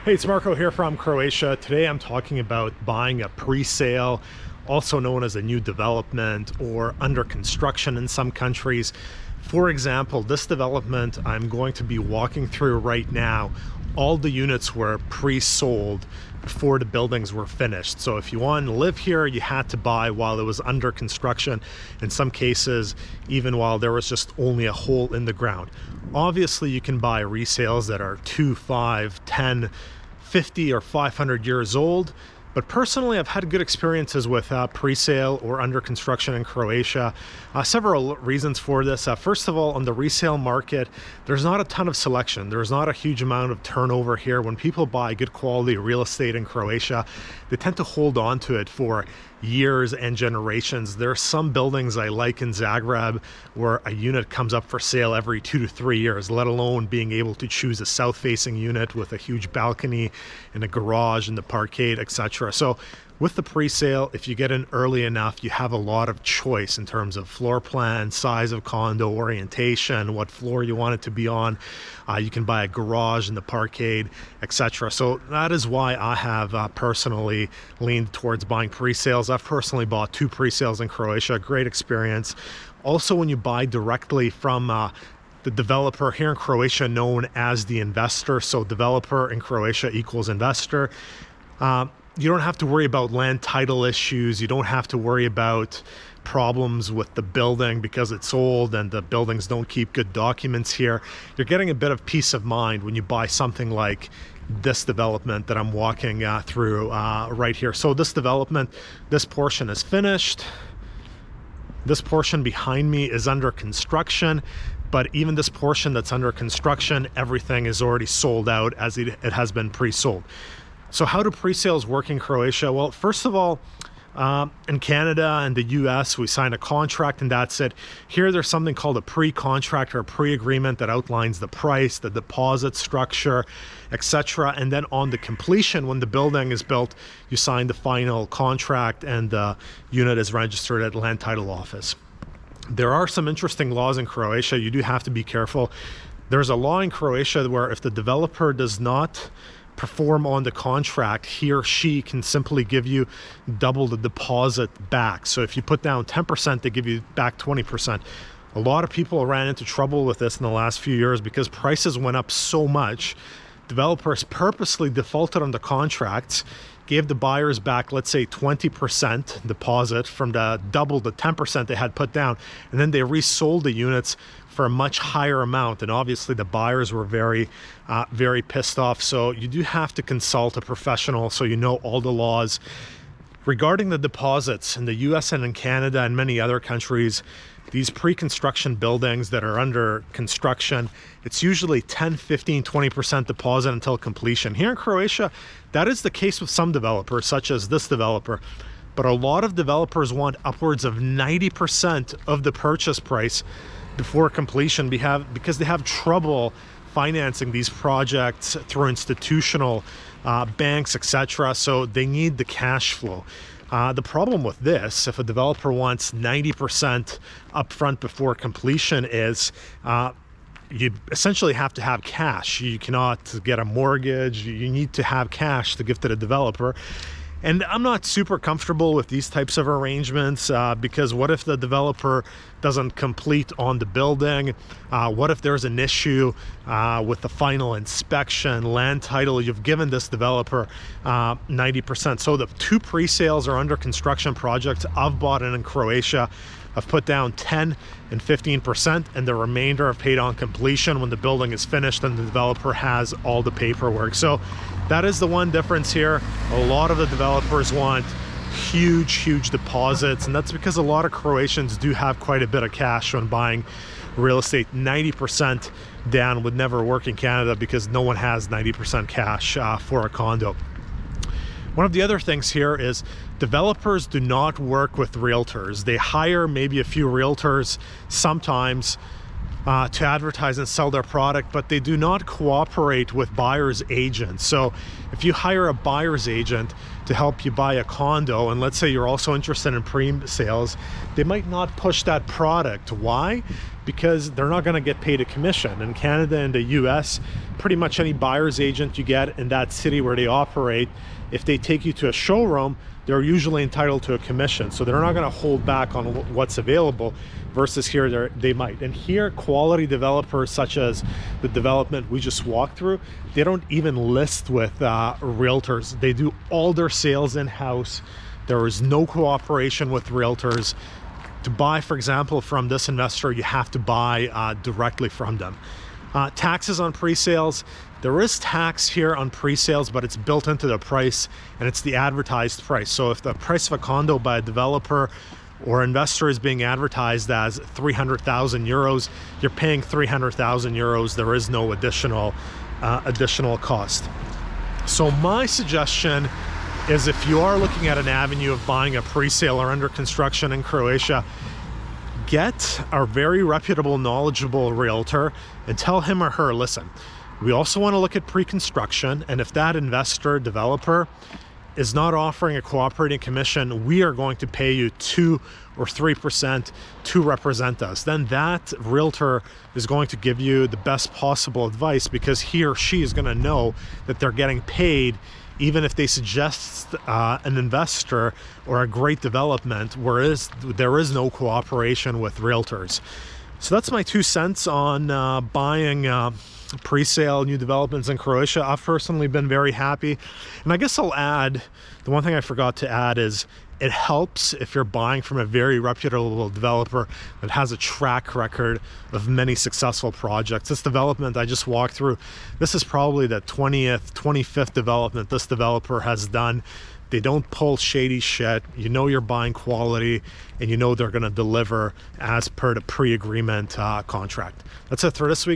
Hey, it's Marco here from Croatia. Today I'm talking about buying a pre-sale, also known as a new development or under construction in some countries. For example, this development I'm going to be walking through right now, all the units were pre-sold before the buildings were finished. So if you wanted to live here, you had to buy while it was under construction. In some cases, even while there was just only a hole in the ground. Obviously, you can buy resales that are 2, 5, 10, 50 or 500 years old. But personally, I've had good experiences with pre-sale or under construction in Croatia. Several reasons for this. First of all, on the resale market, there's not a ton of selection. There's not a huge amount of turnover here. When people buy good quality real estate in Croatia, they tend to hold on to it for years and generations. There are some buildings I like in Zagreb where a unit comes up for sale every 2 to 3 years, let alone being able to choose a south-facing unit with a huge balcony and a garage and the parkade, etc. So with the pre-sale, if you get in early enough, you have a lot of choice in terms of floor plan, size of condo, orientation, what floor you want it to be on. You can buy a garage and the parkade, etc. So that is why I have personally leaned towards buying pre-sales. I've personally bought 2 pre-sales in Croatia, great experience. Also, when you buy directly from the developer here in Croatia, known as the investor, so developer in Croatia equals investor. You don't have to worry about land title issues. You don't have to worry about problems with the building because it's old and the buildings don't keep good documents here. You're getting a bit of peace of mind when you buy something like this development that I'm walking through right here. So this development, this portion is finished. This portion behind me is under construction. But even this portion that's under construction, everything is already sold out as it has been pre-sold. So how do pre-sales work in Croatia? Well, first of all, in Canada and the US, we sign a contract and that's it. Here, there's something called a pre-contract or a pre-agreement that outlines the price, the deposit structure, etc. And then on the completion, when the building is built, you sign the final contract and the unit is registered at Land Title Office. There are some interesting laws in Croatia. You do have to be careful. There's a law in Croatia where if the developer does not perform on the contract, he or she can simply give you double the deposit back. So if you put down 10%, they give you back 20%. A lot of people ran into trouble with this in the last few years because prices went up so much. Developers purposely defaulted on the contracts, gave the buyers back, let's say 20% deposit from the double the 10% they had put down, and then they resold the units for a much higher amount. And obviously the buyers were very pissed off. So you do have to consult a professional so you know all the laws. Regarding the deposits in the US and in Canada and many other countries, these pre-construction buildings that are under construction, it's usually 10, 15, 20% deposit until completion. Here in Croatia, that is the case with some developers, such as this developer. But a lot of developers want upwards of 90% of the purchase price before completion because they have trouble financing these projects through institutional banks, etc. So they need the cash flow. The problem with this, if a developer wants 90% upfront before completion, is you essentially have to have cash. You cannot get a mortgage. You need to have cash to give to the developer. And I'm not super comfortable with these types of arrangements because what if the developer doesn't complete on the building? What if there's an issue with the final inspection, land title? You've given this developer 90%. So the 2 pre-sales are under construction projects I've bought in Croatia. I've put down 10 and 15%, and the remainder are paid on completion when the building is finished and the developer has all the paperwork. So that is the one difference here. A lot of the developers want huge deposits, and that's because a lot of Croatians do have quite a bit of cash when buying real estate. 90% down would never work in Canada because no one has 90% cash for a condo. One of the other things here is developers do not work with realtors. They hire maybe a few realtors sometimes to advertise and sell their product, but they do not cooperate with buyer's agents. So if you hire a buyer's agent to help you buy a condo, and let's say you're also interested in pre-sales, they might not push that product. Why? because they're not going to get paid a commission. In Canada and the US, pretty much any buyer's agent you get in that city where they operate, if they take you to a showroom, they're usually entitled to a commission. So they're not going to hold back on what's available, versus here they might. And here, quality developers such as the development we just walked through, they don't even list with realtors. They do all their sales in-house. There is no cooperation with realtors. To buy, for example, from this investor, you have to buy directly from them. Taxes on pre-sales. There is tax here on pre-sales, but it's built into the price, and it's the advertised price. So if the price of a condo by a developer or investor is being advertised as 300,000 euros, you're paying 300,000 euros. There is no additional cost. So my suggestion is, if you are looking at an avenue of buying a pre-sale or under construction in Croatia, get a very reputable, knowledgeable realtor and tell him or her, listen, we also want to look at pre-construction, and if that investor, developer, is not offering a cooperating commission, we are going to pay you 2 or 3% to represent us. Then that realtor is going to give you the best possible advice, because he or she is going to know that they're getting paid, even if they suggest an investor or a great development, whereas there is no cooperation with realtors. So that's my 2 cents on buying pre-sale new developments in Croatia. I've personally been very happy. And I guess I'll add, the one thing I forgot to add is, it helps if you're buying from a very reputable developer that has a track record of many successful projects. This development I just walked through, this is probably the 20th, 25th development this developer has done. They don't pull shady shit. You know you're buying quality, and you know they're going to deliver as per the pre-agreement contract. That's it for this week.